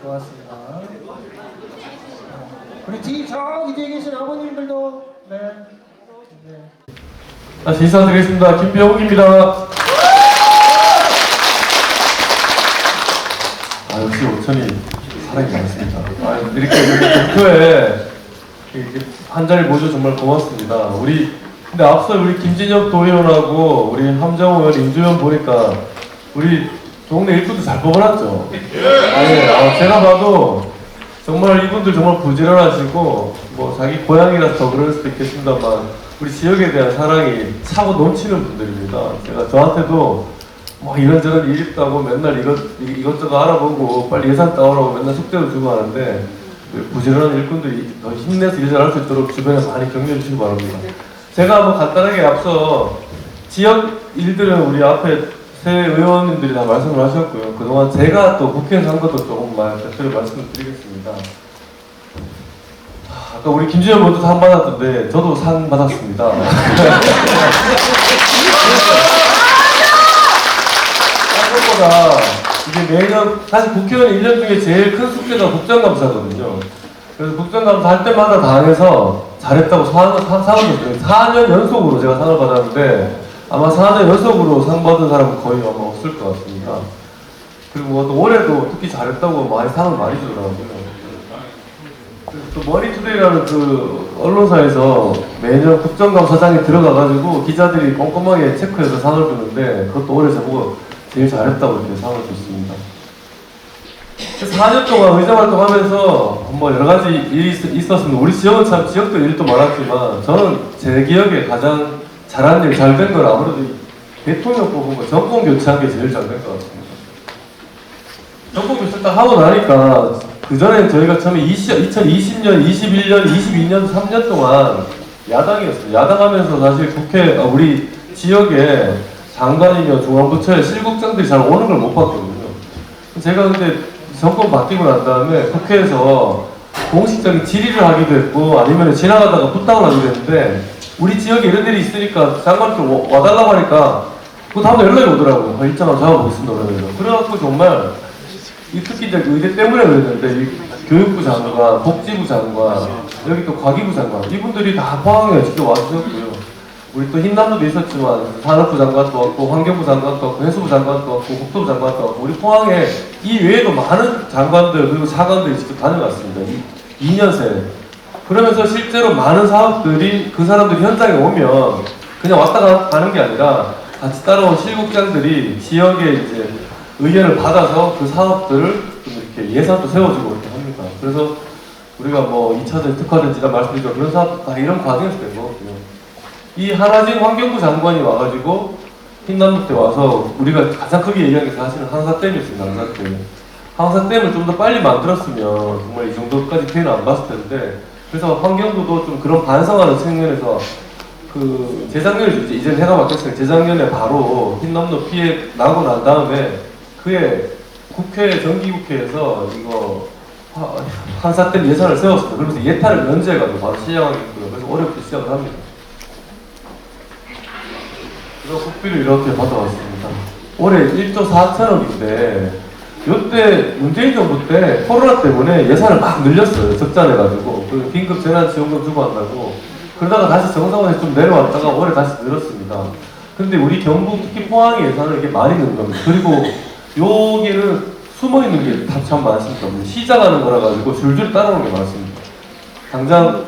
고맙습니다. 우리 뒤 저기 뒤에 계신 아버님들도 네. 다시 인사드리겠습니다. 김병욱입니다. 역시 오천이 사랑이 많습니다. 이렇게 목표에 한 자리 모셔 정말 고맙습니다. 근데 앞서 우리 김진혁 도의원하고 우리 함정호 의원, 임주현 보니까 우리 동네 일꾼도 잘 뽑아놨죠. 제가 봐도 정말 이분들 정말 부지런하시고 뭐 자기 고향이라서 더 그럴 수도 있겠습니다만 우리 지역에 대한 사랑이 차고 넘치는 분들입니다. 제가 저한테도 뭐 이런저런 일 있다고 맨날 이것저것 알아보고 빨리 예산 따오라고 맨날 숙제도 주고 하는데 부지런한 일꾼들이 더 힘내서 일을 할 수 있도록 주변에 많이 격려해 주시기 바랍니다. 제가 뭐 간단하게 앞서 지역 일들은 우리 앞에 새 의원님들이 다 말씀을 하셨고요. 그동안 제가 또 국회에서 한 것도 조금만 대표로 말씀을 드리겠습니다. 아까 우리 김지현 의원도 상 받았던데 저도 상 받았습니다. 생각보다 이게 매년 사실 국회의원 1년 중에 제일 큰 숙제가 국정감사거든요. 그래서 국정감사 할 때마다 다 해서 잘했다고 상을 줬어요. 4년 연속으로 제가 상을 받았는데 아마 4년 연속으로 상 받은 사람은 거의 아마 없을 것 같습니다. 그리고 또 올해도 특히 잘했다고 상을 많이 주더라고요. 또 머니투데이라는 그 언론사에서 매년 국정감사장에 들어가가지고 기자들이 꼼꼼하게 체크해서 상을 주는데 그것도 올해 저보고 제일 잘했다고 이렇게 상을 줬습니다. 4년 동안 의정 활동하면서 뭐 여러 가지 일이 있었습니다. 우리 지역은 참 지역도 일도 많았지만 저는 제 기억에 가장 잘한 일, 잘 된 건 아무래도 대통령 뽑은 거, 정권 교체한 게 제일 잘 된 것 같습니다. 정권 교체 딱 하고 나니까 그 전에 저희가 처음에 2020년, 21년, 22년, 3년 동안 야당이었어요. 야당하면서 사실 우리 지역에 장관이며 중앙부처에 실국장들이 잘 오는 걸 못 봤거든요. 제가 근데 정권 바뀌고 난 다음에 국회에서 공식적인 질의를 하기도 했고 아니면 지나가다가 부탁을 하기도 했는데 우리 지역에 이런 일이 있으니까 장관님 와달라고 하니까 그 다음에 연락이 오더라고요. 일정을 잡아보겠습니다. 그래갖고 정말 특히 이제 의대 때문에 그랬는데 교육부 장관, 복지부 장관, 여기 또 과기부 장관 이분들이 다 포항에 직접 와주셨고요. 우리 또 흰남도도 있었지만 산업부 장관도 왔고 환경부 장관도 왔고 해수부 장관도 왔고 국토부 장관도 왔고 우리 포항에 이 외에도 많은 장관들 그리고 차관들이 직접 다녀갔습니다. 2년 새. 그러면서 실제로 많은 사업들이 그 사람들이 현장에 오면 그냥 왔다 가는 게 아니라 같이 따라온 실국장들이 지역에 이제 의견을 받아서 그 사업들을 좀 이렇게 예산도 세워주고 이렇게 합니다. 그래서 우리가 뭐 2차전 특화된 지난 말씀드렸죠. 그런 사업 다 이런 과정에서 된 거거든요. 이 한화진 환경부 장관이 와가지고 흰남도 때 와서 우리가 가장 크게 얘기한 게 사실은 항사댐이었습니다. 항사댐. 항사댐을 좀 더 빨리 만들었으면 정말 이 정도까지 피해는 안 봤을 텐데 그래서 환경부도 좀 그런 반성하는 측면에서 그 재작년에 이제 해가 바뀌었으니까 재작년에 바로 흰남도 피해 나고 난 다음에 그해 정기국회에서 이거 항사댐 예산을 세웠습니다. 그러면서 예탄을 면제해가지고 바로 시행하겠고요. 그래서 올해부터 시작을 합니다. 그래서 국비를 이렇게 받아왔습니다. 올해 1조 4천억인데 이때 문재인 정부 때 코로나 때문에 예산을 막 늘렸어요. 적자내가지고 그 긴급 재난지원금 주고 한다고 그러다가 다시 정상화해서 좀 내려왔다가 올해 다시 늘었습니다. 근데 우리 경북 특히 포항의 예산을 이렇게 많이 넣는 겁니다. 그리고 여기는 숨어있는 게 참 많습니다. 시작하는 거라 가지고 줄줄 따라오는 게 많습니다. 당장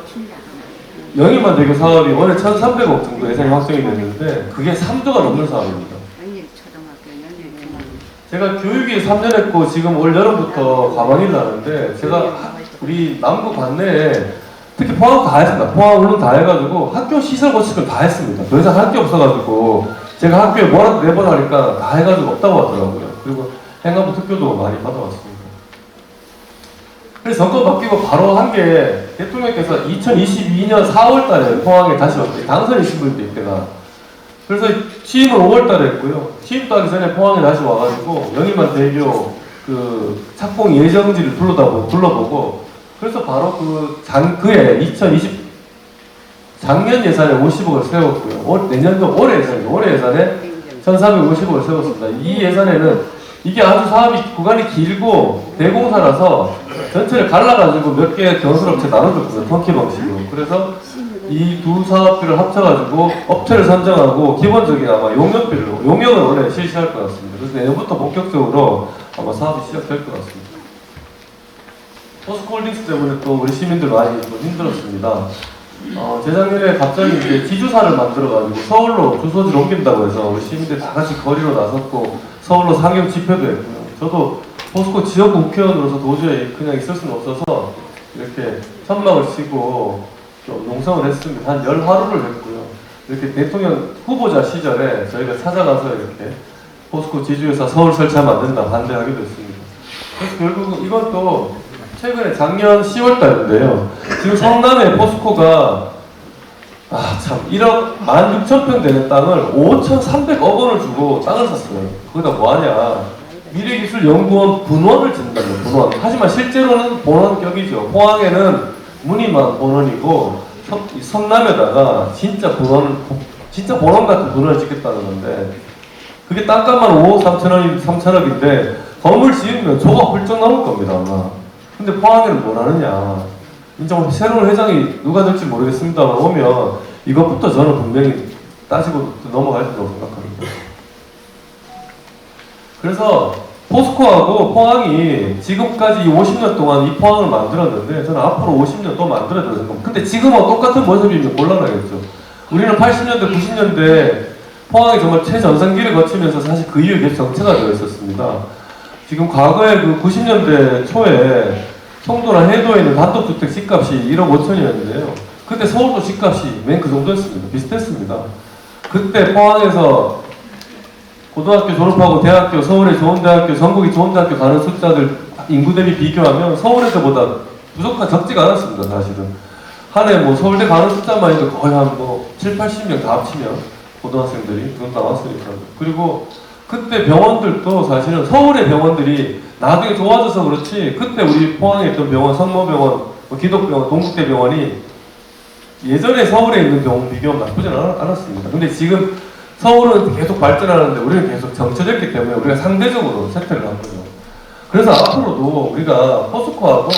영일만 대교 사업이 올해 1,300억 정도 예산이 확정이 됐는데 그게 3조가 넘는 사업입니다. 제가 교육위에 3년 했고 지금 올 여름부터 과방위를 하는데 제가 우리 남구 관내에 특히 포항 다 했습니다. 포항 물론 다 해가지고 학교 시설 건축을 다 했습니다. 더 이상 할 게 없어가지고 제가 학교에 뭐라도 매번 하니까 다 해가지고 없다고 하더라고요. 그리고 행안부 특교도 많이 받아왔습니다. 그래서 정권 바뀌고 바로 한 게 대통령께서 2022년 4월 달에 포항에 다시 왔어요. 당선이신 분도 이때가. 그래서 취임을 5월 달에 했고요. 취임도 하기 전에 포항에 다시 와가지고 영일만 대교 그 착공 예정지를 둘러보고 그래서 바로 그해 2020 작년 예산에 50억을 세웠고요. 내년도 올해 예산에 1,450억을 세웠습니다. 이 예산에는 이게 아주 사업이 구간이 길고 대공사라서 전체를 갈라가지고 몇 개 건설업체 나눠줬거든요. 턴키 방식으로. 그래서 이 두 사업들을 합쳐가지고 업체를 선정하고 기본적인 아마 용역을 원래 실시할 것 같습니다. 그래서 내년부터 본격적으로 아마 사업이 시작될 것 같습니다. 포스코홀딩스 때문에 또 우리 시민들 많이 좀 힘들었습니다. 재작년에 갑자기 이제 지주사를 만들어가지고 서울로 주소지를 옮긴다고 해서 우리 시민들 다 같이 거리로 나섰고 서울로 상경 집회도 했고요. 저도 포스코 지역구 국회의원으로서 도저히 그냥 있을 수는 없어서 이렇게 천막을 치고 좀 농성을 했습니다. 한 10하루를 했고요. 이렇게 대통령 후보자 시절에 저희가 찾아가서 이렇게 포스코 지주회사 서울 설치하면 안 된다 반대하기도 했습니다. 그래서 결국은 이것도 최근에 작년 10월 달인데요. 지금 성남에 포스코가 참 1억 16,000평 되는 땅을 5,300억 원을 주고 땅을 샀어요. 거기다 뭐하냐? 미래기술연구원 분원을 짓는다는 분원. 하지만 실제로는 본원격이죠. 포항에는 무늬만 본원이고 성남에다가 진짜 본원 같은 분원을 짓겠다는 건데 그게 땅값만 5억 3천억인데 건물 지으면 조가 훌쩍 넘을 겁니다 아마. 근데 포항에는 뭘 하느냐. 이제 새로운 회장이 누가 될지 모르겠습니다만 오면 이것부터 저는 분명히 따지고 넘어갈 거라고 생각합니다. 그래서 포스코하고 포항이 지금까지 50년 동안 이 포항을 만들었는데 저는 앞으로 50년 또 만들어야 된다고 생각합니다. 근데 지금은 똑같은 모습이면 곤란하겠죠. 우리는 80년대, 90년대 포항이 정말 최전성기를 거치면서 사실 그 이후에 계속 정체가 되어 있었습니다. 지금 과거에 그 90년대 초에 송도나 해도에 있는 단독주택 집값이 1억 5천이었는데요. 그때 서울도 집값이 맨 그 정도였습니다. 비슷했습니다. 그때 포항에서 고등학교 졸업하고 대학교, 서울의 좋은 대학교, 전국이 좋은 대학교 가는 숫자들 인구 대비 비교하면 서울에서보다 적지가 않았습니다. 사실은. 한 해 뭐 서울대 가는 숫자만 해도 거의 한 뭐 7, 80명 다 합치면 고등학생들이 그건 나왔으니까. 그리고 그때 병원들도 사실은 서울의 병원들이 나중에 좋아져서 그렇지 그때 우리 포항에 있던 병원, 성모병원, 기독병원, 동국대병원이 예전에 서울에 있는 병원 비교하면 나쁘지는 않았습니다. 근데 지금 서울은 계속 발전하는데 우리는 계속 정체됐기 때문에 우리가 상대적으로 쇠퇴를 한 거죠. 그래서 앞으로도 우리가 포스코하고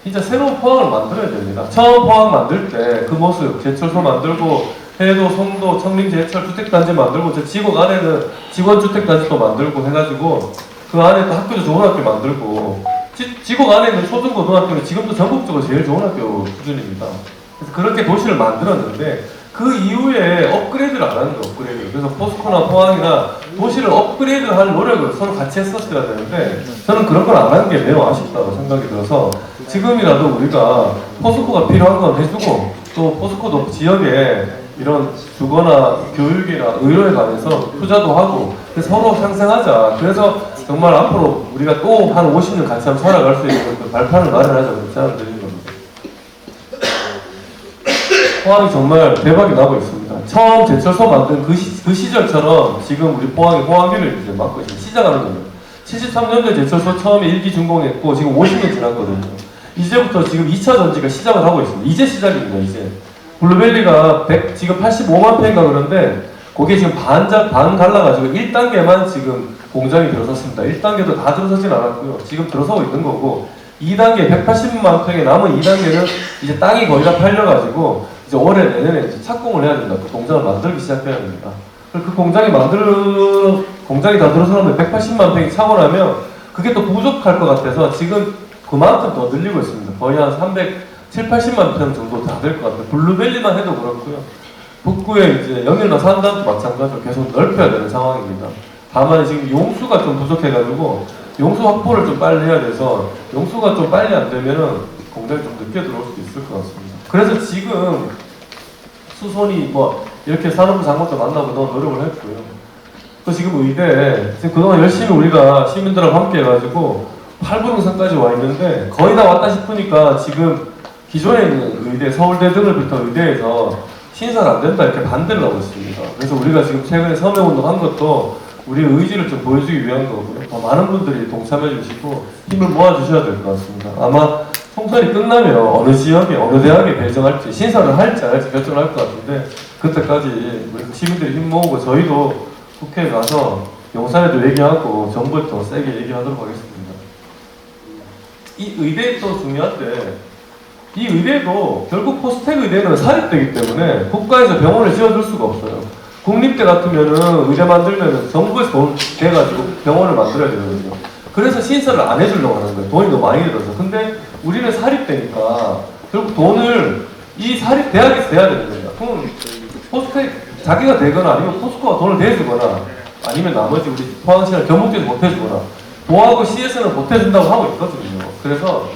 진짜 새로운 포항을 만들어야 됩니다. 처음 포항 만들 때 그 모습, 제철소 만들고 해도, 송도, 청림 제철 주택단지 만들고 저 지곡 안에는 직원주택단지도 만들고 해가지고 그 안에 또 학교도 좋은 학교 만들고 지곡 안에 있는 초중고등학교는 지금도 전국적으로 제일 좋은 학교 수준입니다. 그래서 그렇게 도시를 만들었는데 그 이후에 업그레이드를 안 하는 거예요. 업그레이드. 그래서 포스코나 포항이나 도시를 업그레이드할 노력을 서로 같이 했었어야 되는데 저는 그런 걸 안 하는 게 매우 아쉽다고 생각이 들어서 지금이라도 우리가 포스코가 필요한 건 해주고 또 포스코도 지역에 이런 주거나 교육이나 의료에 관해서 투자도 하고 서로 상생하자. 그래서 정말 앞으로 우리가 또 한 50년 같이 한번 살아갈 수 있는 그 발판을 마련하자고 제안을 드리는 겁니다. 포항이 정말 대박이 나고 있습니다. 처음 제철소 만든 그 시절처럼 지금 우리 포항이 포항기를 이제 맡고 있습니다. 시작하는 겁니다. 73년도에 제철소 처음에 1기 준공했고 지금 50년 지났거든요. 이제부터 지금 2차 전지가 시작을 하고 있습니다. 이제 시작입니다. 이제 블루벨리가 지금 85만 평인가 그런데 그게 지금 반 갈라가지고 1단계만 지금 공장이 들어섰습니다. 1단계도 다 들어서진 않았고요. 지금 들어서고 있는 거고 2단계 180만 평에 남은 2단계는 이제 땅이 거의 다 팔려가지고 이제 올해 내년에 이제 착공을 해야 된다. 그 공장을 만들기 시작해야 됩니다. 그 공장이 다 들어서면 180만 평이 차고 나면 그게 또 부족할 것 같아서 지금 그만큼 더 늘리고 있습니다. 거의 한 370~80만 평 정도 다 될 것 같아요. 블루밸리만 해도 그렇고요. 북구에 이제 영일나 산단도 마찬가지로 계속 넓혀야 되는 상황입니다. 다만 지금 용수가 좀 부족해가지고 용수 확보를 좀 빨리 해야 돼서 용수가 좀 빨리 안 되면은 공장이 좀 늦게 들어올 수도 있을 것 같습니다. 그래서 지금 수손이 뭐 이렇게 산업부 장관도 만나고 너무 노력을 했고요. 또 지금 의대 지금 그동안 열심히 우리가 시민들하고 함께 해가지고 8분응선까지 와 있는데 거의 다 왔다 싶으니까 지금 기존에 있는 의대, 서울대 등을 비롯한 의대에서 신설 안 된다 이렇게 반대를 하고 있습니다. 그래서 우리가 지금 최근에 서명운동 한 것도 우리의 의지를 좀 보여주기 위한 거고요. 더 많은 분들이 동참해 주시고 힘을 모아 주셔야 될 것 같습니다. 아마 총선이 끝나면 어느 지역에 어느 대학에 배정할지 신설을 할지 안 할지 결정을 할 것 같은데 그때까지 우리 시민들이 힘 모으고 저희도 국회에 가서 용산에도 얘기하고 정부에 더 세게 얘기하도록 하겠습니다. 이 의대 또 중요한데 이 의대도 결국 포스텍 의대는 사립대이기 때문에 국가에서 병원을 지어줄 수가 없어요. 국립대 같으면은 의대 만들면은 정부에서 돈 대가지고 병원을 만들어야 되거든요. 그래서 신설을 안 해주려고 하는 거예요. 돈이 너무 많이 들어서. 근데 우리는 사립대니까 결국 돈을 이 사립 대학에서 대야 되는 거예요. 그럼 포스텍 자기가 되거나 아니면 포스코가 돈을 대주거나 아니면 나머지 우리 포항시나 경북대에서 못해주거나 도하고 시에서는 못해준다고 하고 있거든요. 그래서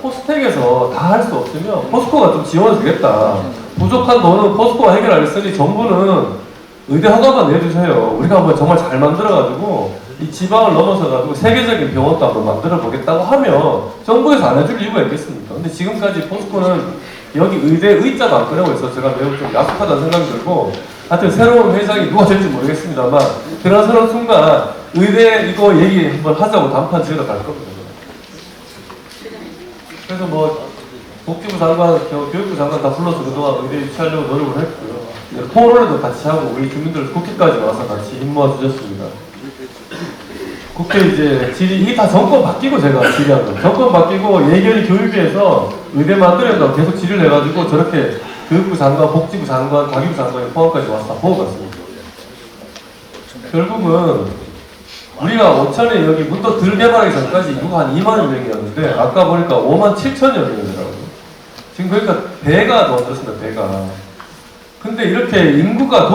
포스텍에서 다 할 수 없으면 포스코가 좀 지원을 주겠다. 부족한 돈은 포스코가 해결하겠으니 정부는 의대 허가만 내주세요. 우리가 한번 정말 잘 만들어가지고 이 지방을 넘어서가지고 세계적인 병원도 한번 만들어 보겠다고 하면 정부에서 안 해줄 이유가 있겠습니까? 근데 지금까지 포스코는 여기 의대 의자도 안 꺼내고 있어서 제가 매우 좀 야속하다는 생각이 들고 하여튼 새로운 회장이 누가 될지 모르겠습니다만 들어서는 순간 의대 이거 얘기 한번 하자고 단판 지으러 갈 겁니다. 그래서 뭐 복지부 장관, 교육부 장관 다 불러서 그동안 의대 유치하려고 노력을 했고요. 토론회도 같이 하고 우리 주민들 국회까지 와서 같이 힘 모아 주셨습니다. 국회 이제 질의, 이게 다 정권 바뀌고 제가 질의한 거. 정권 바뀌고 예결위 교육위에서 의대 만들어낸다고 계속 질의를 해가지고 저렇게 교육부 장관, 복지부 장관, 과기부 장관이 포함까지 와서 다 보고 갔습니다. 결국은 우리가 5천에 여기 문도 덜 개발하기 전까지 인구가 한 2만 명이었는데 아까 보니까 5만 7천여 명이더라고요. 지금 그러니까 배가 더 늘었습니다. 배가. 근데 이렇게 인구가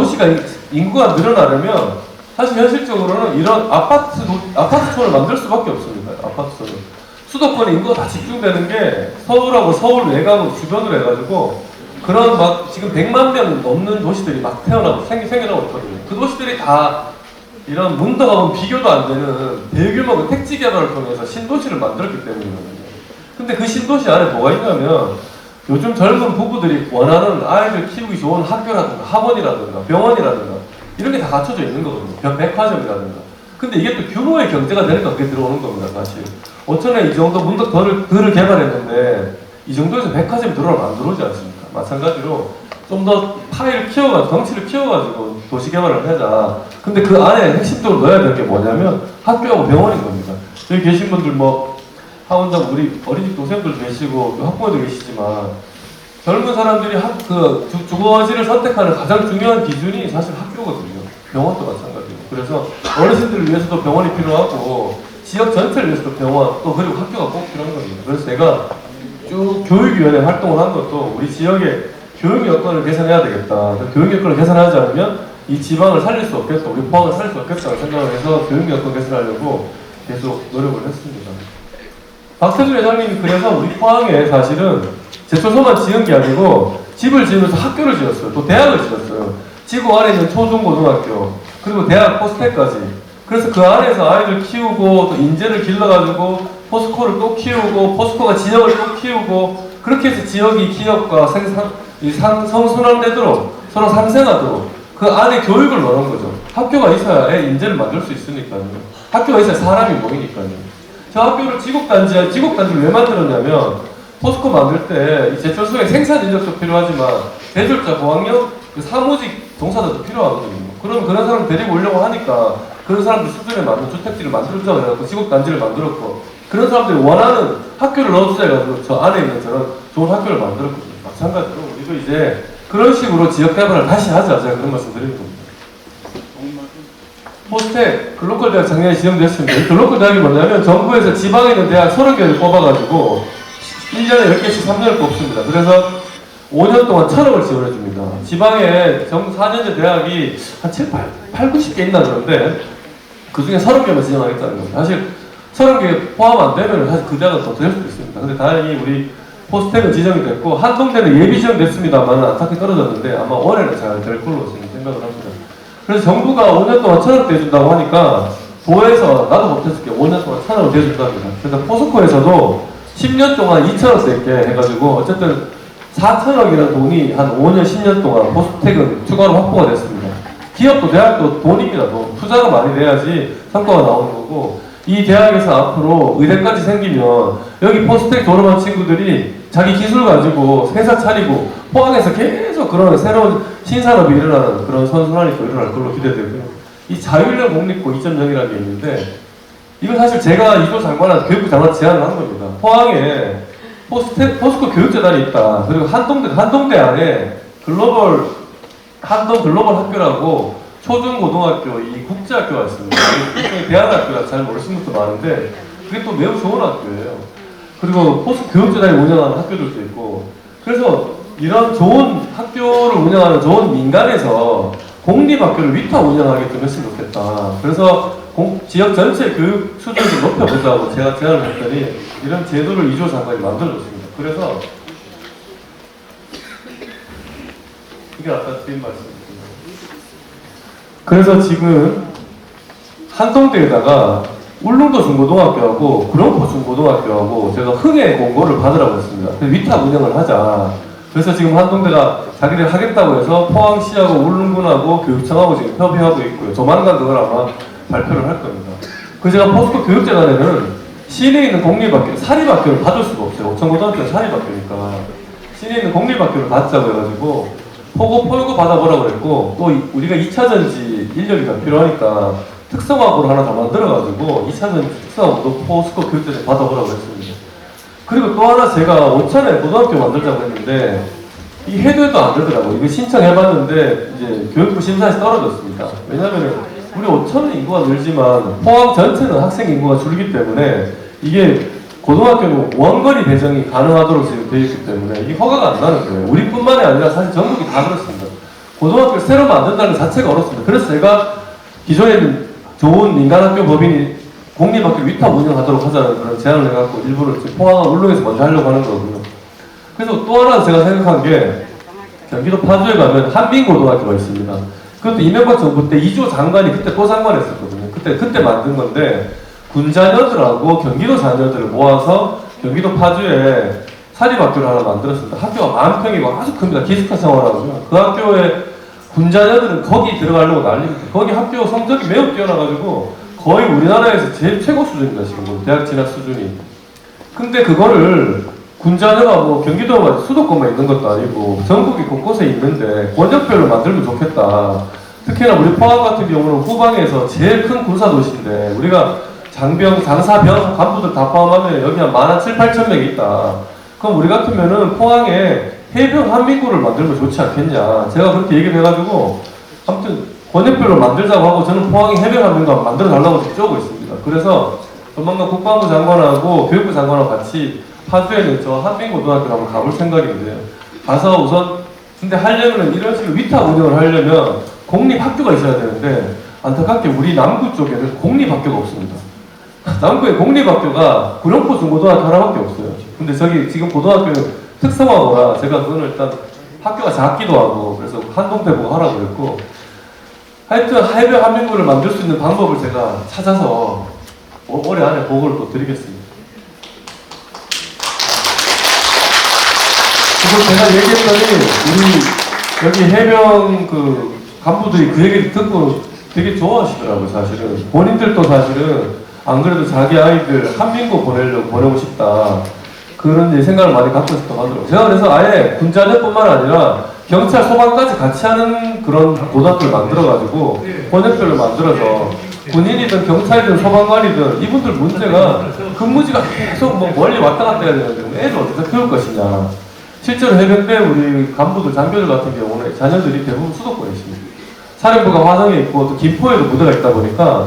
늘어나려면 사실 현실적으로는 이런 아파트촌을 만들 수밖에 없습니다. 아파트촌을. 수도권에 인구가 다 집중되는 게 서울하고 서울 외곽으로 주변으로 해가지고 그런 막 지금 100만 명 넘는 도시들이 막 생겨나고 있거든요. 그 도시들이 다 이런 문덕하고는 비교도 안 되는 대규모 택지 개발을 통해서 신도시를 만들었기 때문이거든요. 근데 그 신도시 안에 뭐가 있냐면 요즘 젊은 부부들이 원하는 아이들 키우기 좋은 학교라든가 학원이라든가 병원이라든가 이런 게 다 갖춰져 있는 거거든요. 백화점이라든가. 근데 이게 또 규모의 경제가 되니까 그게 들어오는 겁니다. 사실 5천에 이 정도 문덕들을 개발했는데 이 정도에서 백화점이 들어오면 안 들어오지 않습니까? 마찬가지로 좀 더 파이를 키워가지고 덩치를 키워가지고 도시 개발을 하자. 근데 그 안에 핵심적으로 넣어야 될 게 뭐냐면 학교하고 병원인 겁니다. 여기 계신 분들 뭐 학원장 우리 어린이집 동생들 계시고 학부모도 계시지만 젊은 사람들이 주거지를 선택하는 가장 중요한 기준이 사실 학교거든요. 병원도 마찬가지고. 그래서 어르신들을 위해서도 병원이 필요하고 지역 전체를 위해서도 병원 또 그리고 학교가 꼭 필요한 겁니다. 그래서 제가 쭉 교육위원회 활동을 한 것도 우리 지역의 교육 여건을 개선해야 되겠다. 교육 여건을 개선하지 않으면 이 지방을 살릴 수 없겠다. 우리 포항을 살릴 수 없겠다고 생각을 해서 교육 여건 개선하려고 계속 노력을 했습니다. 박태준 회장님이 그래서 우리 포항에 사실은 제초소만 지은 게 아니고 집을 지으면서 학교를 지었어요. 또 대학을 지었어요. 지구 안에 있는 초중고등학교 그리고 대학 포스텍까지. 그래서 그 안에서 아이들 키우고 또 인재를 길러가지고 포스코를 또 키우고 포스코가 지역을 또 키우고 그렇게 해서 지역이 기업과 성순환되도록 서로 상생하도록 그 안에 교육을 넣는 거죠. 학교가 있어야 애 인재를 만들 수 있으니까요. 학교가 있어야 사람이 모이니까요. 저 학교를 지곡단지를 왜 만들었냐면 포스코 만들 때 제철소에 생산 인력도 필요하지만 대졸자, 고학력, 사무직 종사자도 필요하거든요. 그럼 그런 사람 데리고 오려고 하니까 그런 사람들 수준에 맞는 주택지를 만들어주자고 해갖고 지곡단지를 만들었고 그런 사람들이 원하는 학교를 넣어주자 해가지고 저 안에 있는 저런 좋은 학교를 만들었거든요. 마찬가지로 우리도 이제 그런 식으로 지역 개발을 다시 하자 제가 그런 말씀 드리는 겁니다. 포스텍 글로컬 대학 작년에 지정됐습니다. 이 글로컬 대학이 뭐냐면 정부에서 지방에 있는 대학 30개를 뽑아가지고 1년에 10개씩 3년을 뽑습니다. 그래서 5년 동안 1,000억을 지원해줍니다. 지방에 4년제 대학이 한 8, 90개 있나 그러는데 그 중에 30개만 지정하겠다는 겁니다. 사실 30개 포함 안 되면 사실 그 대학은 더 될 수도 있습니다. 근데 다행히 우리 포스텍은 지정이 됐고 한동대는 예비 지정됐습니다만 안타깝게 떨어졌는데 아마 올해는 잘 될 걸로 저는 생각을 합니다. 그래서 정부가 5년 동안 1,000억 대준다고 하니까 도에서 나도 못했을게 5년 동안 1,000억을 대준답니다. 그래서 포스코에서도 10년 동안 2,000억 낼게 해가지고 어쨌든 4,000억이라는 돈이 한 5년 10년 동안 포스텍은 추가로 확보가 됐습니다. 기업도 대학도 돈입니다. 돈. 투자가 많이 돼야지 성과가 나오는 거고 이 대학에서 앞으로 의대까지 생기면 여기 포스텍 졸업한 친구들이 자기 기술 가지고 회사 차리고 포항에서 계속 그런 새로운 신산업이 일어나는 그런 선순환이 또 일어날 걸로 기대되고요. 이 자율형 공립고 2.0이라는 게 있는데 이건 사실 제가 이조 장관한테 교육부 장관한테 제안을 한 겁니다. 포항에 포스코 교육재단이 있다. 그리고 한동대 안에 한동 글로벌 학교라고 초중고등학교 이 국제학교가 있습니다. 대안학교라 잘 모르시는 분도 많은데 그게 또 매우 좋은 학교예요. 그리고 포스코 교육재단이 운영하는 학교들도 있고 그래서 이런 좋은 학교를 운영하는 좋은 민간에서 공립학교를 위탁 운영하게 좀 했으면 좋겠다. 그래서 지역 전체 교육 수준을 높여보자고 제가 제안을 했더니 이런 제도를 이조 장관이 만들어줬습니다. 그래서 이게 아까 드린 말씀입니다. 그래서 지금 한동대에다가 울릉도 중고등학교하고 구룡포 중고등학교하고 제가 흥해 공고를 받으라고 했습니다. 그래서 위탁 운영을 하자. 그래서 지금 한동대가 자기들 하겠다고 해서 포항시하고 울릉군하고 교육청하고 지금 협의하고 있고요. 조만간 그걸 아마 발표를 할 겁니다. 그래서 제가 포스코 교육재단에는 시내에 있는 공립학교, 사립학교를 받을 수가 없어요. 오천고등학교는 사립학교니까. 시내에 있는 공립학교를 받자고 해가지고 포고 받아보라고 그랬고 또 우리가 2차전지 인력이 더 필요하니까 특성화고를 하나 더 만들어가지고 2차전지 특성화고도 포스코 교육재단에 받아보라고 했습니다. 그리고 또 하나 제가 오천에 고등학교 만들자고 했는데 이 해도 안 되더라고요. 이거 신청해봤는데 이제 교육부 심사에서 떨어졌습니다. 왜냐면은 우리 오천은 인구가 늘지만 포항 전체는 학생 인구가 줄기 때문에 이게 고등학교는 원거리 배정이 가능하도록 지금 되어 있기 때문에 이게 허가가 안 나는 거예요. 우리뿐만이 아니라 사실 전국이 다 그렇습니다. 고등학교를 새로 만든다는 것 자체가 어렵습니다. 그래서 제가 기존에는 좋은 민간학교 법인이 공립학교 위탁 운영하도록 하자는 그런 제안을 해갖고 일부러 포항 울릉에서 먼저 하려고 하는 거고요. 그래서 또 하나 제가 생각한 게 경기도 파주에 가면 한빈고등학교가 있습니다. 그것도 이명박 정부 때 이조 장관이 그때 또 장관했었거든요. 그때 만든 건데 군 자녀들하고 경기도 자녀들을 모아서 경기도 파주에 사립학교를 하나 만들었습니다. 학교가 10,000평이고 아주 큽니다. 기숙사 생활하고요. 그 학교에 군 자녀들은 거기 들어가려고 난립니다. 거기 학교 성적이 매우 뛰어나가지고 거의 우리나라에서 제일 최고 수준입니다. 지금 대학 진학 수준이. 근데 그거를 군자녀가 뭐 경기도만 수도권만 있는 것도 아니고 전국이 곳곳에 있는데 권역별로 만들면 좋겠다. 특히나 우리 포항 같은 경우는 후방에서 제일 큰 군사도시인데 우리가 장병, 장사병, 간부들 다 포함하면 여기 한 17,000~18,000명이 있다. 그럼 우리 같으면은 포항에 해병 한민구를 만들면 좋지 않겠냐. 제가 그렇게 얘기를 해가지고 아무튼 권역별로 만들자고 하고 저는 포항에 해병 한민구 만들어 달라고 쪼고 있습니다. 그래서 조만간 국방부 장관하고 교육부 장관하고 같이 파주에는 저 한빈고등학교를 한번 가볼 생각인데요. 가서 우선 근데 하려면 이런 식으로 위탁 운영을 하려면 공립학교가 있어야 되는데 안타깝게 우리 남구 쪽에는 공립학교가 없습니다. 남구에 공립학교가 구룡포 중고등학교 하나밖에 없어요. 근데 저기 지금 고등학교는 특성화고라 제가 그거는 일단 학교가 작기도 하고 그래서 한동대 보고 하라고 그랬고 하여튼 해병 한민구를 만들 수 있는 방법을 제가 찾아서 올해 안에 보고를 또 드리겠습니다. 그리고 제가 얘기했더니 우리 여기 해병 그 간부들이 그 얘기를 듣고 되게 좋아하시더라고요. 사실은 본인들도 사실은 안 그래도 자기 아이들 한민고 보내고 싶다 그런 생각을 많이 갖고 있었다고 하더라고요. 제가 그래서 아예 군자녀뿐만 아니라 경찰 소방까지 같이 하는 그런 고등학교를 만들어가지고 번역별로 만들어서 군인이든 경찰이든 소방관이든 이분들 문제가 근무지가 계속 뭐 멀리 왔다 갔다 해야 되는데 애를 어디서 키울 것이냐. 실제로 해병대 우리 간부들, 장교들 같은 경우는 자녀들이 대부분 수도권에 있습니다. 사령부가 화성에 있고 또 김포에도 무대가 있다 보니까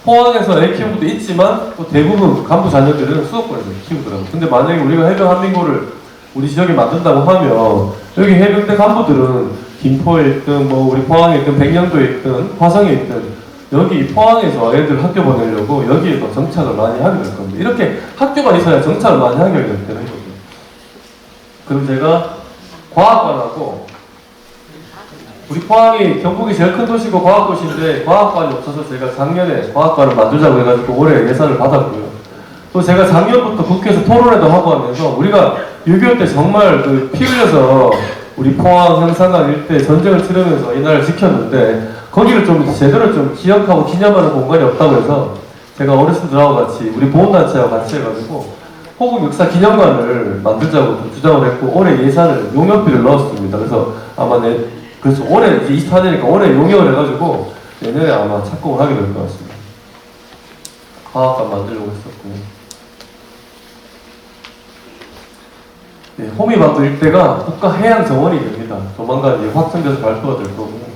포항에서 애 키우는 것도 있지만 또 대부분 간부 자녀들은 수도권에서 키우더라고요. 근데 만약에 우리가 해병 한민고를 우리 지역에 만든다고 하면 여기 해병대 간부들은 김포에 있든 뭐 우리 포항에 있든 백령도에 있든 화성에 있든 여기 포항에서 애들 학교 보내려고 여기에 더 정착을 많이 하게 될 겁니다. 이렇게 학교가 있어야 정착을 많이 하게 되는 거죠. 그럼 제가 과학관하고 우리 포항이 경북이 제일 큰 도시고 과학도시인데 과학관이 없어서 제가 작년에 과학관을 만들자고 해가지고 올해 예산을 받았고요. 또 제가 작년부터 국회에서 토론회도 하고 하면서 우리가 6.25 때 정말 그 피 흘려서 우리 포항 형산강 일대 전쟁을 치르면서 이 나라를 지켰는데 거기를 좀 제대로 좀 기억하고 기념하는 공간이 없다고 해서 제가 어르신들하고 같이 우리 보훈단체하고 같이 해가지고 호국 역사 기념관을 만들자고 좀 주장을 했고 올해 예산을 용역비를 넣었습니다. 그래서 아마 그래서 올해 이제 24년이니까 올해 용역을 해가지고 내년에 아마 착공을 하게 될 것 같습니다. 과학관 만들려고 했었고. 네, 호미반도 일대가 국가해양정원이 됩니다. 조만간 이제 확정돼서 발표가 될 거고요.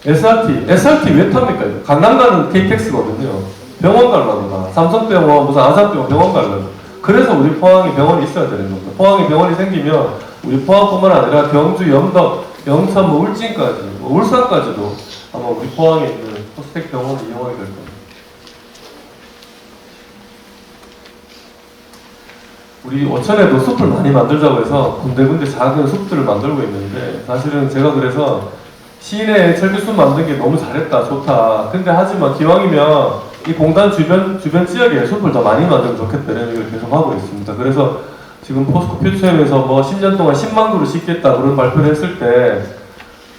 SRT 왜 탑니까? 강남 가는 KTX거든요. 병원 가려고 삼성병원, 무슨 아산병원 병원 가려고. 그래서 우리 포항에 병원이 있어야 되는 겁니다. 포항에 병원이 생기면 우리 포항뿐만 아니라 경주, 영덕, 영천, 울진까지, 울산까지도 아마 우리 포항에 있는 포스텍 병원을 이용하게 될 겁니다. 우리 오천에도 숲을 많이 만들자고 해서 군데군데 작은 숲들을 만들고 있는데, 사실은 제가 그래서 시내 철기숲 만든 게 너무 잘했다, 좋다. 근데 하지만 기왕이면 이 공단 주변 지역에 숲을 더 많이 만들면 좋겠다는 얘기를 계속 하고 있습니다. 그래서 지금 포스코 퓨처엠에서 뭐 10년 동안 10만 그루 심겠다 그런 발표를 했을 때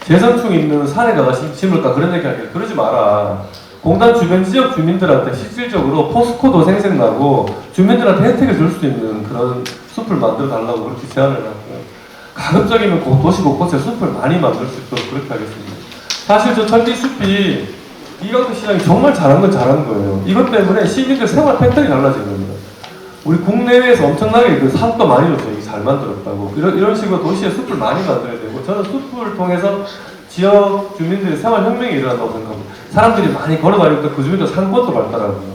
재선충 있는 산에다가 심을까 그런 얘기 하길래 그러지 마라. 공단 주변 지역 주민들한테 실질적으로 포스코도 생생나고 주민들한테 혜택을 줄 수 있는 그런 숲을 만들어 달라고 그렇게 제안을 하고요. 가급적이면 도시 곳곳에 숲을 많이 만들 수 있도록 그렇게 하겠습니다. 사실 저 철기숲이 이강도 시장이 정말 잘한 건 잘한 거예요. 이것 때문에 시민들 생활 패턴이 달라진 겁니다. 우리 국내외에서 엄청나게 그 상도 많이 줬어요. 이게 잘 만들었다고. 이런 식으로 도시에 숲을 많이 만들어야 되고, 저는 숲을 통해서 지역 주민들의 생활 혁명이 일어난다고 생각합니다. 사람들이 많이 걸어다니니까 그 주민들 상권도 발달하고요.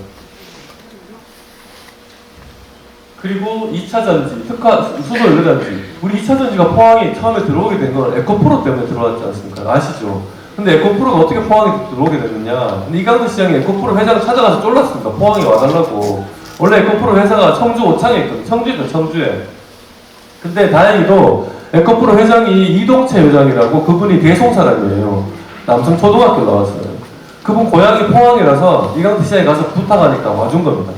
그리고 2차 전지, 특화 수소 연료단지. 우리 2차 전지가 포항에 처음에 들어오게 된 건 에코프로 때문에 들어왔지 않습니까? 아시죠? 근데 에코프로가 어떻게 포항에 들어오게 됐느냐? 근데 이강도 시장에 에코프로 회장을 찾아가서 쫄랐습니다. 포항에 와달라고. 원래 에코프로 회사가 청주 오창에 있거든요. 청주죠, 청주에. 근데 다행히도 에코프로 회장이 이동채 회장이라고, 그분이 대송 사람이에요. 남성 초등학교 나왔어요. 그분 고향이 포항이라서 이강도 시장에 가서 부탁하니까 와준 겁니다.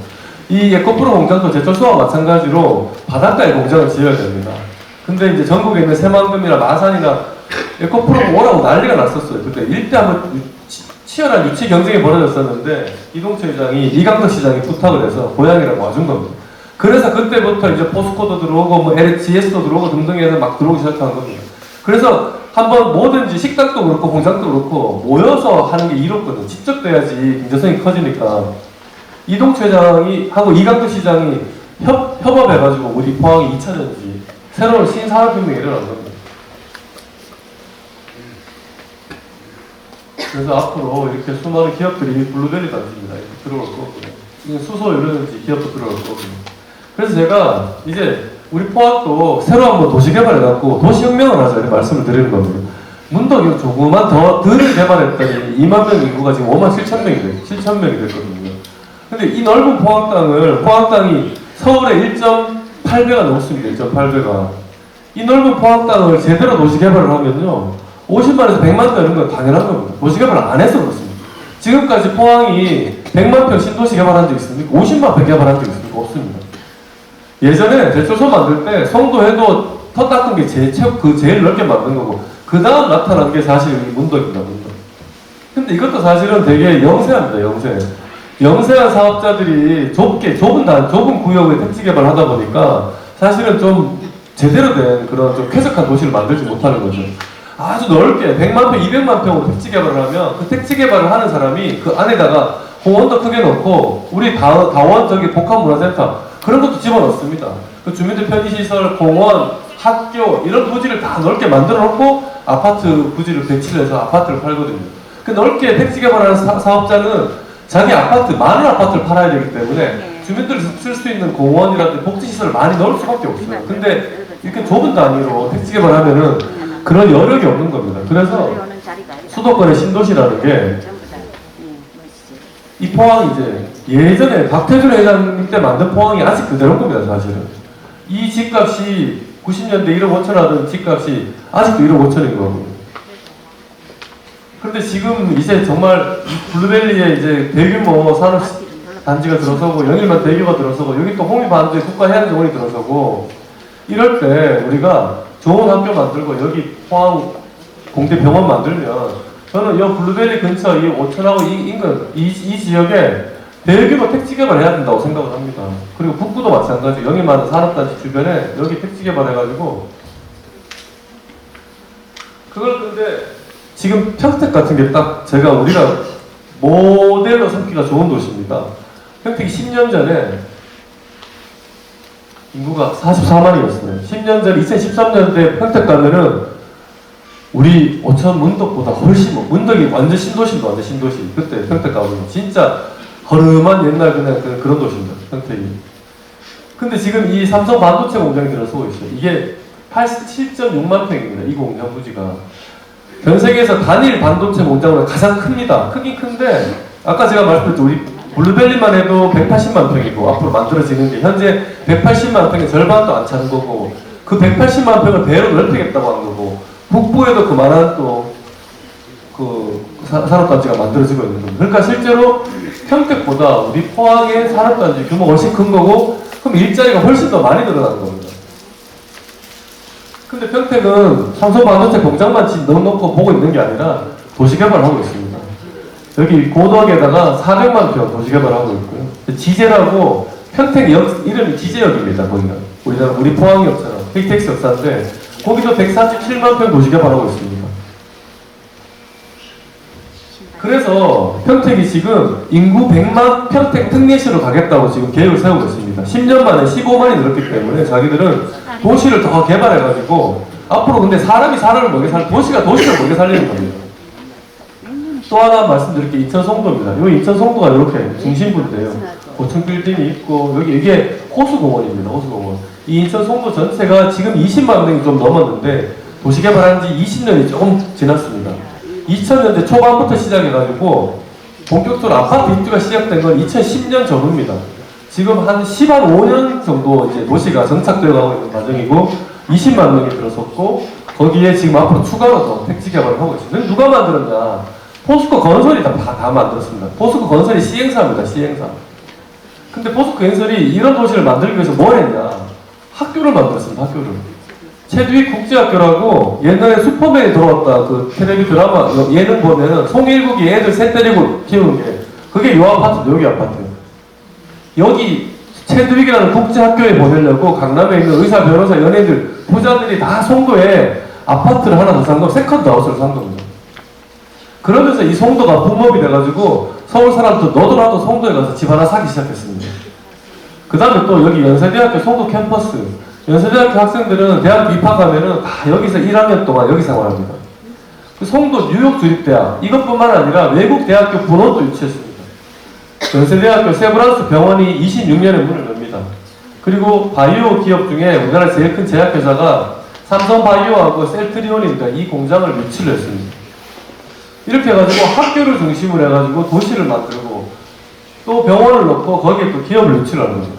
이 에코프로 공장도 제철소와 마찬가지로 바닷가에 공장을 지어야 됩니다. 근데 이제 전국에 있는 새만금이나 마산이나 에코프로 오라고 난리가 났었어요. 그때 일대 한번 치열한 유치 경쟁이 벌어졌었는데 이동채 회장이 이강도 시장에 부탁을 해서 고향이라고 와준 겁니다. 그래서 그때부터 이제 포스코도 들어오고 뭐 LHS도 들어오고 등등 해서 막 들어오기 시작한 겁니다. 그래서 한번 뭐든지 식당도 그렇고 공장도 그렇고 모여서 하는 게 이롭거든. 직접 돼야지 경제성이 커지니까. 이동채 회장이 하고 이강도 시장이 협업해가지고 우리 포항이 2차 전지 새로운 신산업혁명이 일어난 겁니다. 그래서 앞으로 이렇게 수많은 기업들이 블루베리 단지입니다. 이렇게 들어올 거고요. 수소 연료단지 기업도 들어올 거고요. 그래서 제가 이제 우리 포항도 새로 한번 도시 개발해갖고 도시혁명을 하자 이렇게 말씀을 드리는 겁니다. 문덕이 조금만 덜 개발했더니 2만 명 인구가 지금 5만 7천 명이 됐거든요. 근데 이 넓은 포항땅이 서울의 1.8배가 넘습니다. 1.8배가. 이 넓은 포항땅을 제대로 도시 개발을 하면요, 50만에서 100만 명 이런 건 당연한 겁니다. 도시 개발을 안 해서 그렇습니다. 지금까지 포항이 100만 평 신도시 개발한 적 있습니까? 50만 평 개발한 적 있습니까? 없습니다. 예전에 제철소 만들 때 송도해도 터 닦은 게 제일 넓게 만든 거고, 그 다음 나타난 게 사실 문덕입니다. 문덕. 근데 이것도 사실은 되게 영세합니다. 영세한 사업자들이 좁은 구역에 택지 개발을 하다 보니까 사실은 좀 제대로 된 그런 좀 쾌적한 도시를 만들지 못하는 거죠. 아주 넓게 100만 평, 200만 평으로 택지 개발을 하면 그 택지 개발을 하는 사람이 그 안에다가 공원도 크게 넣고 우리 다원 저기 복합문화센터 그런 것도 집어넣습니다. 그 주민들 편의시설, 공원, 학교 이런 부지를 다 넓게 만들어 놓고 아파트 부지를 배치를 해서 아파트를 팔거든요. 그 넓게 택지 개발하는 사업자는 자기 아파트, 많은 아파트를 팔아야 되기 때문에 주민들이 쓸 수 있는 공원이라든지 복지시설을 많이 넣을 수밖에 없어요. 근데 이렇게 좁은 단위로 택지 개발하면은 그런 여력이 없는 겁니다. 그래서 수도권의 신도시라는 게 이 포항이 이제 예전에 박태준 회장님 때 만든 포항이 아직 그대로인 겁니다. 사실은 이 집값이 90년대 1억 5천 하던 집값이 아직도 1억 5천인 거고. 그런데 지금 이제 정말 블루밸리에 이제 대규모 산업 단지가 들어서고 영일만 대교가 들어서고 여기 또 홍미반도에 국가해양정원이 들어서고 이럴 때 우리가 좋은 학교 만들고 여기 포항 공대 병원 만들면 저는 이 블루밸리 근처 이 오천하고 인근 이 지역에 대규모 택지 개발해야 된다고 생각을 합니다. 그리고 북구도 마찬가지. 영일만 산업단지 주변에 여기 택지 개발해가지고 그걸 근데 지금 평택 같은 게 딱 우리가 모델로 삼기가 좋은 도시입니다. 평택이 10년 전에 인구가 44만이었어요. 10년 전 2013년대 평택 가면은 우리 오천 문덕보다 훨씬 문덕이 완전 신도시입니다. 완전 신도시. 그때 평택 가보면 진짜 허름한 옛날 그런 도시입니다. 평택이. 근데 지금 이 삼성 반도체 공장이 들어서고 있어요. 이게 87.6만 평입니다. 이 공장 부지가. 전 세계에서 단일 반도체 공장으로 가장 큽니다. 크긴 큰데 아까 제가 말씀드렸죠. 우리 블루벨리만 해도 180만 평이고 앞으로 만들어지는 게 현재 180만 평의 절반도 안 차는 거고 그 180만 평을 배로 넓히겠다고 하는 거고 북부에도 그만한 또 산업단지가 만들어지고 있는 겁니다. 그러니까 실제로 평택보다 우리 포항의 산업단지 규모가 훨씬 큰 거고 그럼 일자리가 훨씬 더 많이 늘어나는 겁니다. 근데 평택은 삼성 반도체 공장만 넣어놓고 보고 있는 게 아니라 도시개발을 하고 있습니다. 여기 고덕에다가 400만 평 도시개발하고 있고요. 지제라고 평택역 이름이 지제역입니다. 거기가 우리 포항역처럼 KTX 역사인데 거기도 147만 평 도시개발하고 있습니다. 그래서 평택이 지금 인구 100만 평택 특례시로 가겠다고 지금 계획을 세우고 있습니다. 10년 만에 15만이 늘었기 때문에 자기들은 도시를 더 개발해가지고 앞으로 근데 사람을 먹여 도시가 도시를 먹여 살리는 겁니다. 또 하나 말씀드릴 게 인천 송도입니다. 여기 인천 송도가 이렇게 중심부인데요. 고층 빌딩이 있고 여기 이게 호수공원입니다. 호수공원. 이 인천 송도 전체가 지금 20만 명이 좀 넘었는데 도시개발한 지 20년이 조금 지났습니다. 2000년대 초반부터 시작해가지고 본격적으로 아파트 입주가 시작된 건 2010년 전후입니다. 지금 한 15년 정도 이제 도시가 정착되어 가고 있는 과정이고 20만 명이 들어섰고 거기에 지금 앞으로 추가로 더 택지 개발을 하고 있습니다. 누가 만들었냐? 포스코 건설이 다 만들었습니다. 포스코 건설이 시행사입니다. 시행사. 근데 포스코 건설이 이런 도시를 만들기 위해서 뭘 했냐? 학교를 만들었습니다. 학교를. 최두익 국제학교라고 옛날에 슈퍼맨이 들어왔다 그 텔레비 드라마 예능 보면은 송일국이 애들 셋 데리고 키우는 게 그게 요 아파트도 여기 아파트. 여기 최두익이라는 국제학교에 보내려고 강남에 있는 의사, 변호사, 연예인들, 부자들이 다 송도에 아파트를 하나 더 산 거 세컨드 하우스를 산 겁니다. 그러면서 이 송도가 붐업이 돼가지고 서울 사람도 너도 나도 송도에 가서 집 하나 사기 시작했습니다. 그 다음에 또 여기 연세대학교 송도 캠퍼스 연세대학교 학생들은 대학교 입학하면은 다 여기서 1학년 동안 여기 생활합니다. 그 송도 뉴욕주립대학 이것뿐만 아니라 외국 대학교 분원도 유치했습니다. 연세대학교 세브란스 병원이 26년에 문을 엽니다. 그리고 바이오 기업 중에 우리나라 제일 큰 제약회사가 삼성바이오하고 셀트리온입니다. 이 공장을 유치를 했습니다. 이렇게 해가지고 학교를 중심으로 해가지고 도시를 만들고 또 병원을 넣고 거기에 또 기업을 유치를 하는 거죠.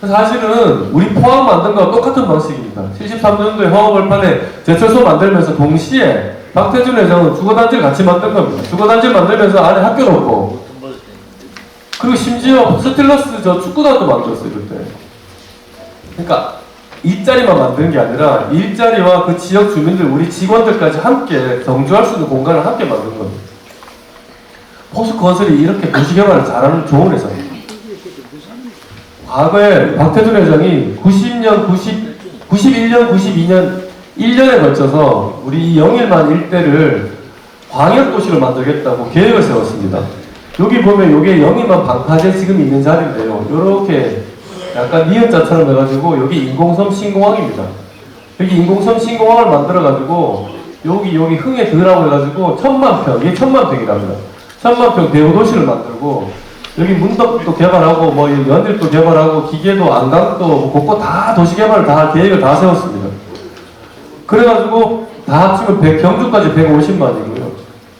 사실은 우리 포항 만든 거와 똑같은 방식입니다. 73년도에 화원벌판에 제철소 만들면서 동시에 박태준 회장은 주거단지를 같이 만든 겁니다. 주거단지를 만들면서 안에 학교 넣고 그리고 심지어 스틸러스 축구단도 만들었어요 그때. 그러니까 일자리만 만드는 게 아니라 일자리와 그 지역 주민들 우리 직원들까지 함께 정주할 수 있는 공간을 함께 만든 겁니다. 포스코건설이 이렇게 도시개발을 잘하는 좋은 회사입니다. 과거에 박태준 회장이 91년, 92년 1년에 걸쳐서 우리 영일만 일대를 광역도시로 만들겠다고 계획을 세웠습니다. 여기 보면 이게 영일만 방파제 지금 있는 자리인데요. 이렇게 약간 니은자처럼 해가지고 여기 인공섬 신공항입니다. 여기 인공섬 신공항을 만들어가지고 여기 흥에 들으라고 해가지고 1000만 평, 이게 1000만 평이랍니다. 1000만 평 대우도시를 만들고 여기 문덕도 개발하고 뭐 연들도 개발하고 기계도 안강도 뭐 곳곳 다 도시개발을 다 계획을 다 세웠습니다. 그래가지고 다 합치면 경주까지 150만이고요.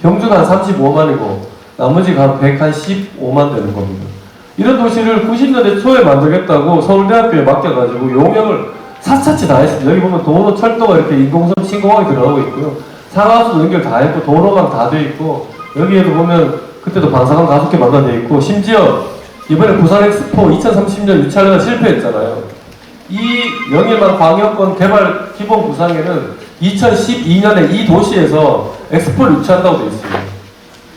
경주가 한 35만이고 나머지가 한 115만 되는 겁니다. 이런 도시를 90년대 초에 만들겠다고 서울대학교에 맡겨가지고 용역을 샅샅이 다 했습니다. 여기 보면 도로, 철도가 이렇게 인공섬 신공항이 들어가고 있고요. 상하수 연결 다 했고 도로망 다 돼 있고 여기에도 보면 그때도 방사능 5개 만들어져 있고 심지어 이번에 부산 엑스포 2030년 유치하려다 실패했잖아요. 이 영일만 광역권 개발 기본 구상에는 2012년에 이 도시에서 엑스포를 유치한다고 되어 있습니다.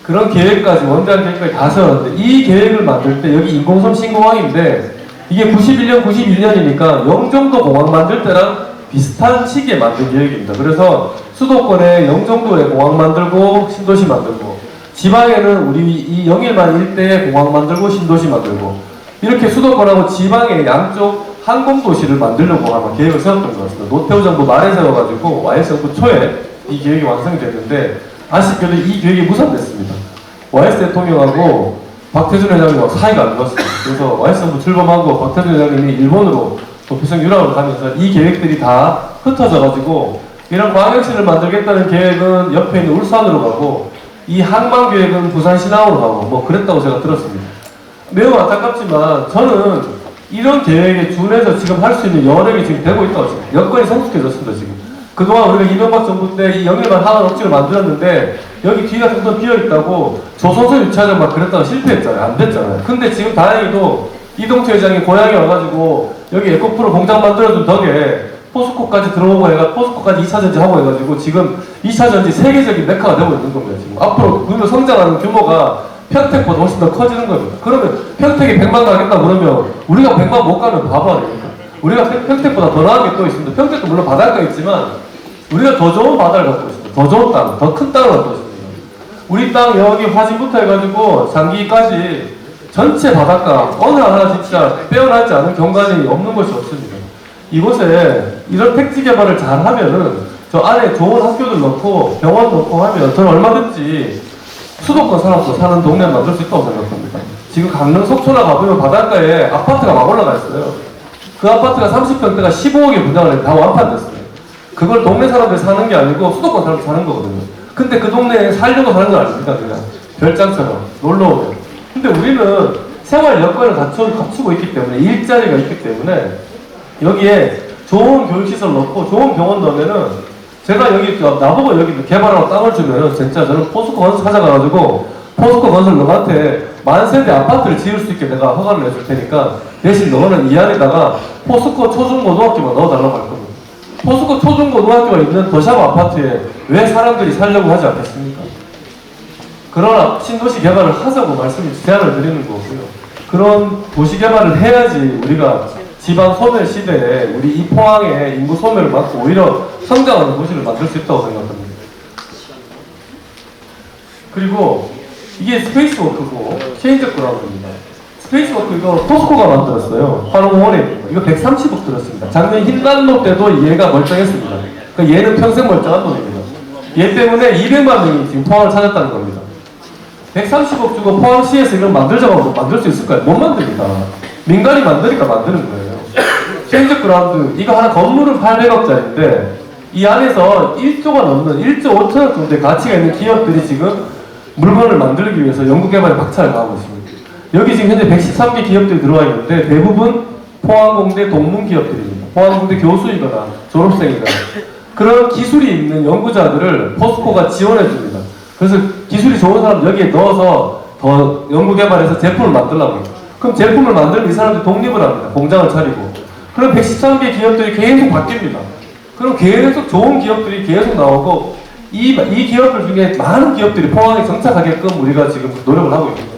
그런 계획까지 원대한 계획까지 다 세웠는데 이 계획을 만들 때 여기 인공섬 신공항인데 이게 91년, 91년이니까 영종도 공항 만들 때랑 비슷한 시기에 만든 계획입니다. 그래서 수도권에 영종도에 공항 만들고 신도시 만들고, 지방에는 우리 이 영일만 일대에 공항 만들고 신도시 만들고, 이렇게 수도권하고 지방의 양쪽 항공도시를 만들려고 아마 계획을 세웠던 것 같습니다. 노태우 정부 말에 세워가지고 YS 정부 초에 이 계획이 완성이 됐는데, 아쉽게도 이 계획이 무산됐습니다. YS 대통령하고 박태준 회장님하고 사이가 안 좋았습니다. 그래서 YS 정부 출범하고 박태준 회장님이 일본으로 도피성 유럽으로 가면서 이 계획들이 다 흩어져가지고, 이런 광역시를 만들겠다는 계획은 옆에 있는 울산으로 가고, 이 항만 계획은 부산 신항으로 가고 뭐 그랬다고 제가 들었습니다. 매우 안타깝지만 저는 이런 계획에 준해서 지금 할 수 있는 여력이 지금 되고 있다고 생각해요. 여건이 성숙해졌습니다. 지금 그동안 우리가 이명박 정부 때 이 영일만 하나 억지로 만들었는데, 여기 뒤가 좀 더 비어있다고 조선소 유치하자 막 그랬다가 실패했잖아요. 안 됐잖아요. 근데 지금 다행히도 이동태 회장이 고향에 와가지고 여기 에코프로 공장 만들어준 덕에 포스코까지 들어오고 해가 포스코까지 2차전지 하고 해가지고 지금 2차전지 세계적인 메카가 되고 있는 겁니다. 지금 앞으로 규모 성장하는 규모가 평택보다 훨씬 더 커지는 겁니다. 그러면 평택이 100만 가겠다 그러면 우리가 100만 못 가면 바보 아닙니까? 우리가 평택보다 더 나은 게 또 있습니다. 평택도 물론 바닷가 있지만 우리가 더 좋은 바다를 갖고 있습니다. 더 좋은 땅, 더 큰 땅을 갖고 있습니다. 우리 땅 여기 화진부터 해가지고 장기까지 전체 바닷가 어느 하나 진짜 빼어나지 않은 경관이 없는 곳이 없습니다. 이곳에 이런 택지 개발을 잘 하면은 저 안에 좋은 학교들 넣고 병원 넣고 하면 저는 얼마든지 수도권 사람도 사는 동네 만들 수 있다고 생각합니다. 지금 강릉 속초나 가보면 바닷가에 아파트가 막 올라가 있어요. 그 아파트가 30평대가 15억에 분양을 해서 다 완판됐어요. 그걸 동네 사람들 사는 게 아니고 수도권 사람들 사는 거거든요. 근데 그 동네에 살려고 사는 건 아닙니다. 그냥 별장처럼 놀러 오면. 근데 우리는 생활 여건을 갖추고 있기 때문에, 일자리가 있기 때문에 여기에 좋은 교육시설 넣고 좋은 병원 넣으면은, 제가 여기 나보고 여기 개발하고 땅을 주면은 진짜 저는 포스코 건설 찾아가가지고 포스코 건설 너한테 만세대 아파트를 지을 수 있게 내가 허가를 내줄 테니까 대신 너는 이 안에다가 포스코 초중고등학교만 넣어달라고 할 겁니다. 포스코 초중고등학교가 있는 도시락 아파트에 왜 사람들이 살려고 하지 않겠습니까? 그러나 신도시 개발을 하자고 제안을 드리는 거고요. 그런 도시 개발을 해야지 우리가 지방 소멸 시대에 우리 이 포항의 인구 소멸을 막고 오히려 성장하는 도시를 만들 수 있다고 생각합니다. 그리고 이게 스페이스워크고 체인지 그라운드입니다. 스페이스워크 이거 포스코가 만들었어요. 환호원에 이거 130억 들었습니다. 작년 흰난로 때도 얘가 멀쩡했습니다. 그러니까 얘는 평생 멀쩡한 놈입니다. 얘 때문에 200만 명이 지금 포항을 찾았다는 겁니다. 130억 주고 포항시에서 이걸 만들자고 하면 만들 수 있을까요? 못 만듭니다. 민간이 만드니까 만드는 거예요. 체인지 그라운드 이거 하나 건물은 800억짜리인데 이 안에서 1조가 넘는 1조 5천억 정도의 가치가 있는 기업들이 지금 물건을 만들기 위해서 연구개발에 박차를 가하고 있습니다. 여기 지금 현재 113개 기업들이 들어와 있는데 대부분 포항공대 동문 기업들입니다. 포항공대 교수이거나 졸업생이거나 그런 기술이 있는 연구자들을 포스코가 지원해 줍니다. 그래서 기술이 좋은 사람 여기에 넣어서 더 연구개발해서 제품을 만들라고 합니다. 그럼 제품을 만들면 이 사람들이 독립을 합니다. 공장을 차리고. 그럼 113개 기업들이 계속 바뀝니다. 그럼 계속 좋은 기업들이 계속 나오고 이 기업들 중에 많은 기업들이 포항에 정착하게끔 우리가 지금 노력을 하고 있는 겁니다.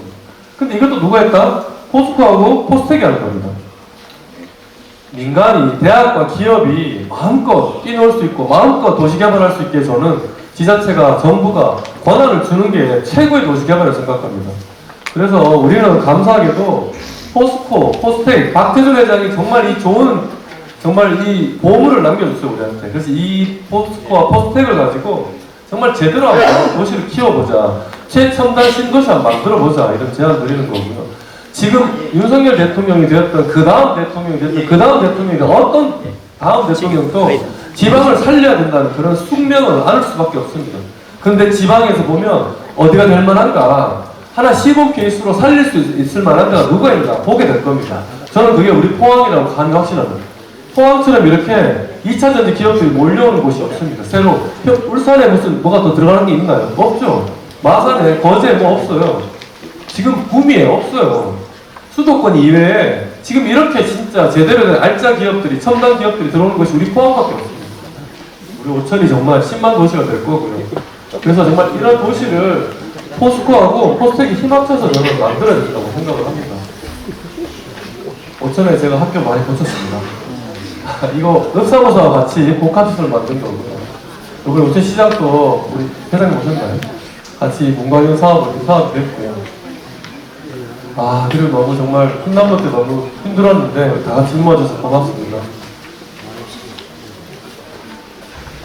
근데 이것도 누가 했다? 포스코하고 포스텍이 하는 겁니다. 민간이, 대학과 기업이 마음껏 뛰놀 수 있고 마음껏 도시개발할 수 있게 저는 지자체가, 정부가 권한을 주는 게 최고의 도시개발이라고 생각합니다. 그래서 우리는 감사하게도 포스코, 포스텍, 박태준 회장이 정말 이 좋은, 정말 이 보물을 남겨줬어요, 우리한테. 그래서 이 포스코와 포스텍을 가지고 정말 제대로 한번 도시를 키워보자. 최첨단 신도시 한번 만들어보자. 이런 제안 드리는 거고요. 지금 윤석열 대통령이 되었던 그 다음 대통령이 되었던 그 다음 대통령이 어떤 다음 대통령도 지방을 살려야 된다는 그런 숙명을 안을 수밖에 없습니다. 그런데 지방에서 보면 어디가 될 만한가, 하나 시범 케이스로 살릴 수 있을 만한 데가 누가 있나 보게 될 겁니다. 저는 그게 우리 포항이라고 가는 확신합니다. 포항처럼 이렇게 2차전지 기업들이 몰려오는 곳이 없습니다. 새로 울산에 무슨 뭐가 더 들어가는 게 있나요? 없죠. 마산에, 거제에 뭐 없어요. 지금 구미에 없어요. 수도권 이외에 지금 이렇게 진짜 제대로 된 알짜 기업들이, 첨단 기업들이 들어오는 것이 우리 포항밖에 없습니다. 우리 오천이 정말 10만 도시가 될 거고요. 그래서 정말 이런 도시를 포스코하고 포스텍이 힘합쳐서 저는 만들어야 된다고 생각을 합니다. 오천에 제가 학교 많이 거쳤습니다. 이거 읍사무소와 같이 복합시설 만든 거고요. 이번에 우체시장도 우리 회장님 오셨나요? 같이 문관용 사업을 됐고요. 아, 그리고 너무 정말 훈남도 때 너무 힘들었는데 다 같이 힘모아줘서 고맙습니다.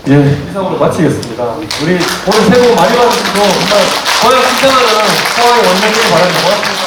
예, 이상으로 마치겠습니다. 우리 오늘 새해 복 많이 받으시고 정말 고향 시장하는 상황이 원장님 바랍니다. 고맙습니다.